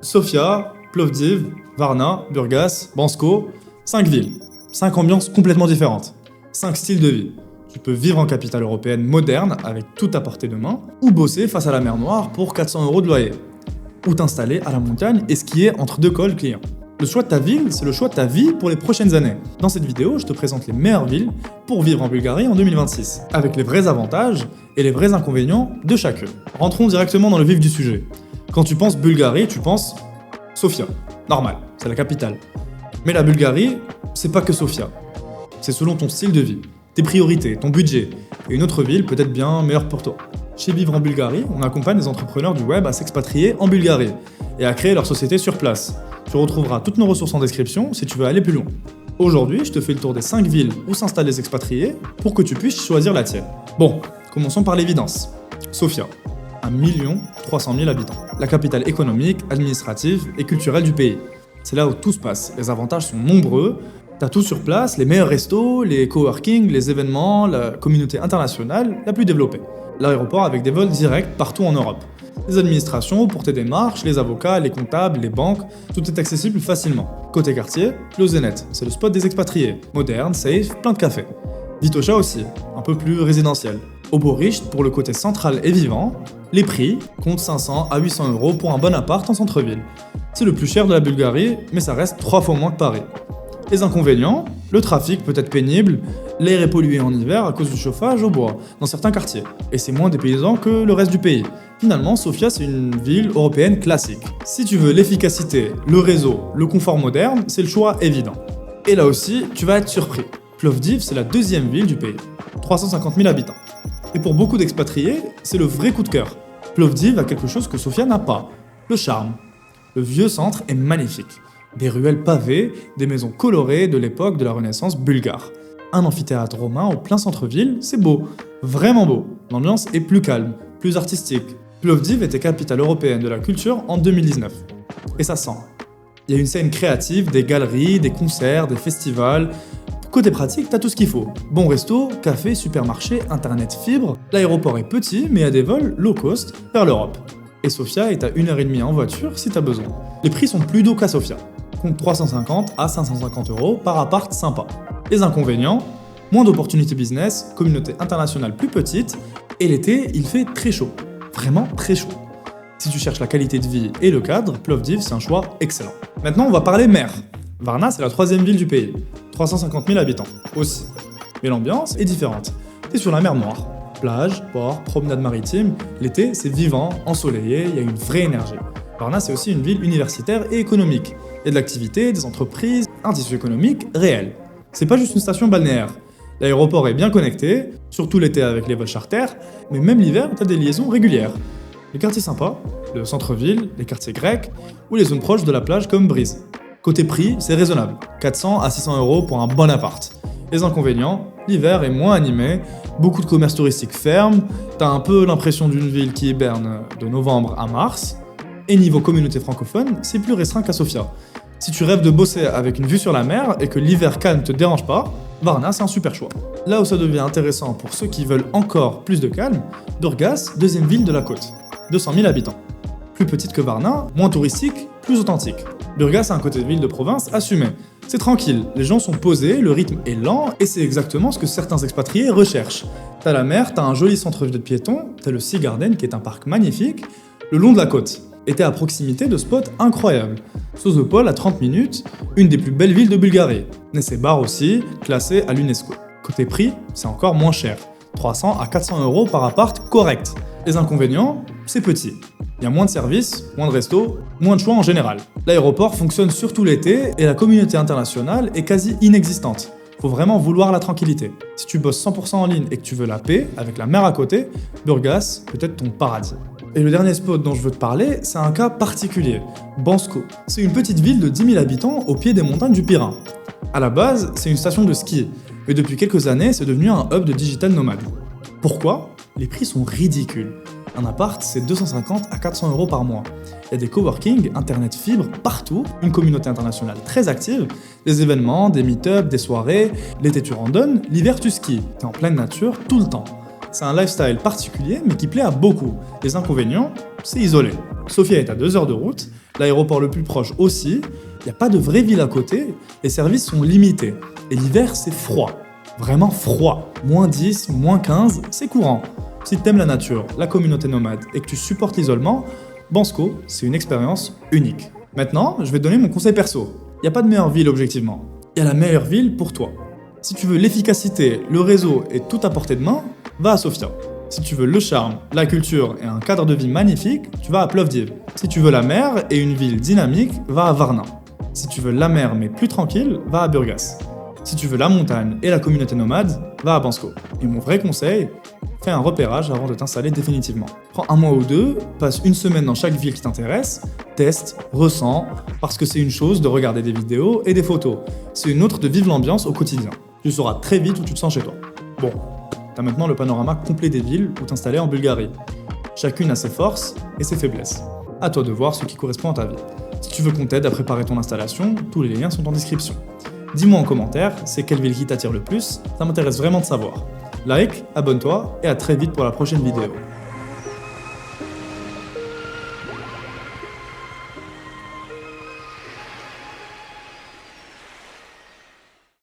Sofia, Plovdiv, Varna, Burgas, Bansko, 5 villes, 5 ambiances complètement différentes, 5 styles de vie. Tu peux vivre en capitale européenne moderne avec tout à portée de main, ou bosser face à la mer Noire pour 400 € de loyer, ou t'installer à la montagne et skier entre 2 cols clients. Le choix de ta ville, c'est le choix de ta vie pour les prochaines années. Dans cette vidéo, je te présente les meilleures villes pour vivre en Bulgarie en 2026, avec les vrais avantages et les vrais inconvénients de chacune. Rentrons directement dans le vif du sujet. Quand tu penses Bulgarie, tu penses Sofia. Normal, c'est la capitale. Mais la Bulgarie, c'est pas que Sofia. C'est selon ton style de vie, tes priorités, ton budget, et une autre ville peut être bien meilleure pour toi. Chez Vivre en Bulgarie, on accompagne les entrepreneurs du web à s'expatrier en Bulgarie et à créer leur société sur place. Tu retrouveras toutes nos ressources en description si tu veux aller plus loin. Aujourd'hui, je te fais le tour des 5 villes où s'installent les expatriés pour que tu puisses choisir la tienne. Bon, commençons par l'évidence. Sofia, 1 300 000 habitants. La capitale économique, administrative et culturelle du pays. C'est là où tout se passe, les avantages sont nombreux, t'as tout sur place, les meilleurs restos, les coworking, les événements, la communauté internationale la plus développée. L'aéroport avec des vols directs partout en Europe. Les administrations pour tes démarches, les avocats, les comptables, les banques, tout est accessible facilement. Côté quartier, Lozenet, c'est le spot des expatriés. Moderne, safe, plein de cafés. Vitosha aussi, un peu plus résidentiel. Oborist pour le côté central et vivant. Les prix comptent 500 à 800 € pour un bon appart en centre-ville. C'est le plus cher de la Bulgarie, mais ça reste 3 fois moins que Paris. Les inconvénients, le trafic peut être pénible, l'air est pollué en hiver à cause du chauffage au bois dans certains quartiers, et c'est moins dépaysant que le reste du pays. Finalement, Sofia, c'est une ville européenne classique. Si tu veux l'efficacité, le réseau, le confort moderne, c'est le choix évident. Et là aussi, tu vas être surpris. Plovdiv, c'est la 2e ville du pays, 350 000 habitants. Et pour beaucoup d'expatriés, c'est le vrai coup de cœur. Plovdiv a quelque chose que Sofia n'a pas, le charme. Le vieux centre est magnifique. Des ruelles pavées, des maisons colorées de l'époque de la Renaissance bulgare. Un amphithéâtre romain au plein centre-ville, c'est beau, vraiment beau. L'ambiance est plus calme, plus artistique. Plovdiv était capitale européenne de la culture en 2019. Et ça sent. Il y a une scène créative, des galeries, des concerts, des festivals. Côté pratique, t'as tout ce qu'il faut. Bon resto, café, supermarché, internet fibre. L'aéroport est petit, mais il y a des vols low cost vers l'Europe. Et Sofia est à 1h30 en voiture si t'as besoin. Les prix sont plus doux qu'à Sofia. Compte 350 à 550 € par appart sympa. Les inconvénients, moins d'opportunités business, communauté internationale plus petite, et l'été, il fait très chaud. Vraiment très chaud. Si tu cherches la qualité de vie et le cadre, Plovdiv, c'est un choix excellent. Maintenant, on va parler mer. Varna, c'est la 3e ville du pays. 350 000 habitants, aussi. Mais l'ambiance est différente. T'es sur la mer Noire. Plage, port, promenade maritime. L'été, c'est vivant, ensoleillé, il y a une vraie énergie. Varna, c'est aussi une ville universitaire et économique. Il y a de l'activité, des entreprises, un tissu économique réel. C'est pas juste une station balnéaire. L'aéroport est bien connecté, surtout l'été avec les vols charters, mais même l'hiver, t'as des liaisons régulières. Les quartiers sympas, le centre-ville, les quartiers grecs, ou les zones proches de la plage comme Brise. Côté prix, c'est raisonnable, 400 à 600 € pour un bon appart. Les inconvénients, l'hiver est moins animé, beaucoup de commerces touristiques ferment, t'as un peu l'impression d'une ville qui hiberne de novembre à mars, et niveau communauté francophone, c'est plus restreint qu'à Sofia. Si tu rêves de bosser avec une vue sur la mer et que l'hiver calme te dérange pas, Varna c'est un super choix. Là où ça devient intéressant pour ceux qui veulent encore plus de calme, Burgas, 2e ville de la côte, 200 000 habitants. Plus petite que Varna, moins touristique, plus authentique. Burgas a un côté de ville de province assumé. C'est tranquille, les gens sont posés, le rythme est lent et c'est exactement ce que certains expatriés recherchent. T'as la mer, t'as un joli centre-ville de piétons, t'as le Sea Garden qui est un parc magnifique, le long de la côte. Et t'es à proximité de spots incroyables. Sozopol à 30 minutes, une des plus belles villes de Bulgarie. Nessebar aussi, classée à l'UNESCO. Côté prix, c'est encore moins cher. 300 à 400 € par appart correct. Les inconvénients, c'est petit. Il y a moins de services, moins de restos, moins de choix en général. L'aéroport fonctionne surtout l'été et la communauté internationale est quasi inexistante. Faut vraiment vouloir la tranquillité. Si tu bosses 100% en ligne et que tu veux la paix, avec la mer à côté, Burgas peut être ton paradis. Et le dernier spot dont je veux te parler, c'est un cas particulier, Bansko. C'est une petite ville de 10 000 habitants au pied des montagnes du Pirin. À la base, c'est une station de ski, mais depuis quelques années, c'est devenu un hub de digital nomade. Pourquoi ? Les prix sont ridicules. Un appart, c'est 250 à 400 € par mois. Il y a des coworking, internet fibre partout, une communauté internationale très active, des événements, des meet-ups, des soirées, l'été tu randonnes, l'hiver tu skis. T'es en pleine nature tout le temps. C'est un lifestyle particulier mais qui plaît à beaucoup. Les inconvénients, c'est isolé. Sofia est à 2 heures de route, L'aéroport le plus proche aussi, il n'y a pas de vraie ville à côté, les services sont limités. Et l'hiver, c'est froid. Vraiment froid. Moins 10, moins 15, c'est courant. Si t'aimes la nature, la communauté nomade et que tu supportes l'isolement, Bansko, c'est une expérience unique. Maintenant, je vais te donner mon conseil perso. Il n'y a pas de meilleure ville objectivement. Il y a la meilleure ville pour toi. Si tu veux l'efficacité, le réseau et tout à portée de main, va à Sofia. Si tu veux le charme, la culture et un cadre de vie magnifique, tu vas à Plovdiv. Si tu veux la mer et une ville dynamique, va à Varna. Si tu veux la mer mais plus tranquille, va à Burgas. Si tu veux la montagne et la communauté nomade, va à Bansko. Et mon vrai conseil, fais un repérage avant de t'installer définitivement. Prends un mois ou deux, passe une semaine dans chaque ville qui t'intéresse, teste, ressens, parce que c'est une chose de regarder des vidéos et des photos. C'est une autre de vivre l'ambiance au quotidien. Tu sauras très vite où tu te sens chez toi. Bon, t'as maintenant le panorama complet des villes où t'installer en Bulgarie. Chacune a ses forces et ses faiblesses. À toi de voir ce qui correspond à ta vie. Si tu veux qu'on t'aide à préparer ton installation, tous les liens sont en description. Dis-moi en commentaire, c'est quelle ville qui t'attire le plus, ça m'intéresse vraiment de savoir. Like, abonne-toi et à très vite pour la prochaine vidéo.